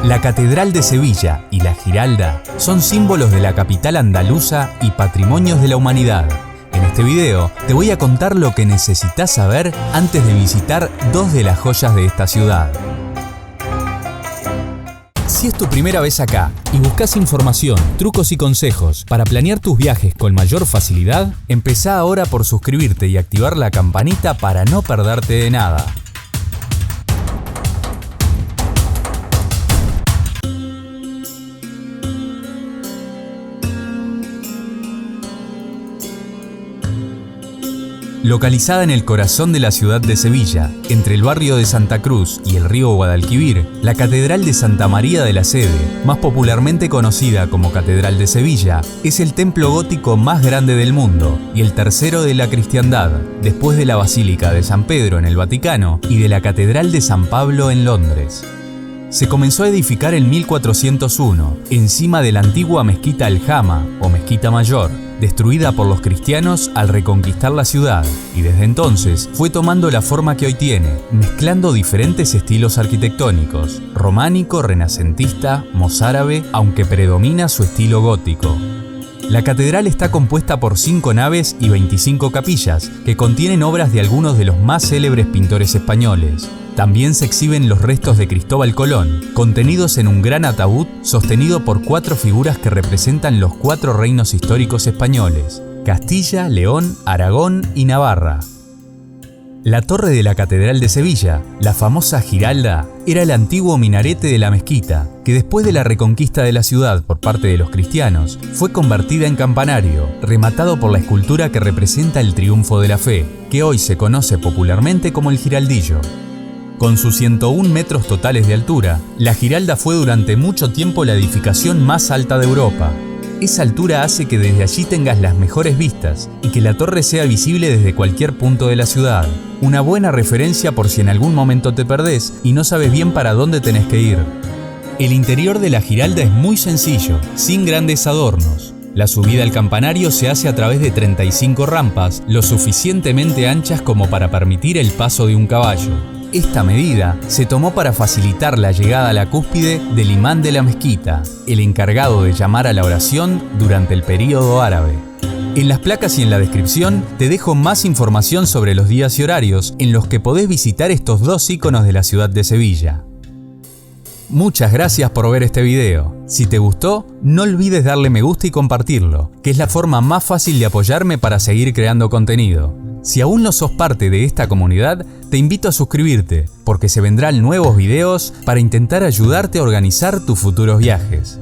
La Catedral de Sevilla y la Giralda son símbolos de la capital andaluza y patrimonios de la humanidad. En este video te voy a contar lo que necesitas saber antes de visitar dos de las joyas de esta ciudad. Si es tu primera vez acá y buscas información, trucos y consejos para planear tus viajes con mayor facilidad, empezá ahora por suscribirte y activar la campanita para no perderte de nada. Localizada en el corazón de la ciudad de Sevilla, entre el barrio de Santa Cruz y el río Guadalquivir, la Catedral de Santa María de la Sede, más popularmente conocida como Catedral de Sevilla, es el templo gótico más grande del mundo y el tercero de la cristiandad, después de la Basílica de San Pedro en el Vaticano y de la Catedral de San Pablo en Londres. Se comenzó a edificar en 1401, encima de la antigua mezquita Aljama o Mezquita Mayor, destruida por los cristianos al reconquistar la ciudad, y desde entonces fue tomando la forma que hoy tiene, mezclando diferentes estilos arquitectónicos: románico, renacentista, mozárabe, aunque predomina su estilo gótico. La catedral está compuesta por 5 naves y 25 capillas, que contienen obras de algunos de los más célebres pintores españoles. También se exhiben los restos de Cristóbal Colón, contenidos en un gran ataúd sostenido por 4 figuras que representan los 4 reinos históricos españoles: Castilla, León, Aragón y Navarra. La torre de la Catedral de Sevilla, la famosa Giralda, era el antiguo minarete de la mezquita, que después de la reconquista de la ciudad por parte de los cristianos, fue convertida en campanario, rematado por la escultura que representa el triunfo de la fe, que hoy se conoce popularmente como el Giraldillo. Con sus 101 metros totales de altura, la Giralda fue durante mucho tiempo la edificación más alta de Europa. Esa altura hace que desde allí tengas las mejores vistas y que la torre sea visible desde cualquier punto de la ciudad. Una buena referencia por si en algún momento te perdés y no sabes bien para dónde tenés que ir. El interior de la Giralda es muy sencillo, sin grandes adornos. La subida al campanario se hace a través de 35 rampas, lo suficientemente anchas como para permitir el paso de un caballo. Esta medida se tomó para facilitar la llegada a la cúspide del imán de la mezquita, el encargado de llamar a la oración durante el período árabe. En las placas y en la descripción te dejo más información sobre los días y horarios en los que podés visitar estos dos íconos de la ciudad de Sevilla. Muchas gracias por ver este video. Si te gustó, no olvides darle me gusta y compartirlo, que es la forma más fácil de apoyarme para seguir creando contenido. Si aún no sos parte de esta comunidad, te invito a suscribirte, porque se vendrán nuevos videos para intentar ayudarte a organizar tus futuros viajes.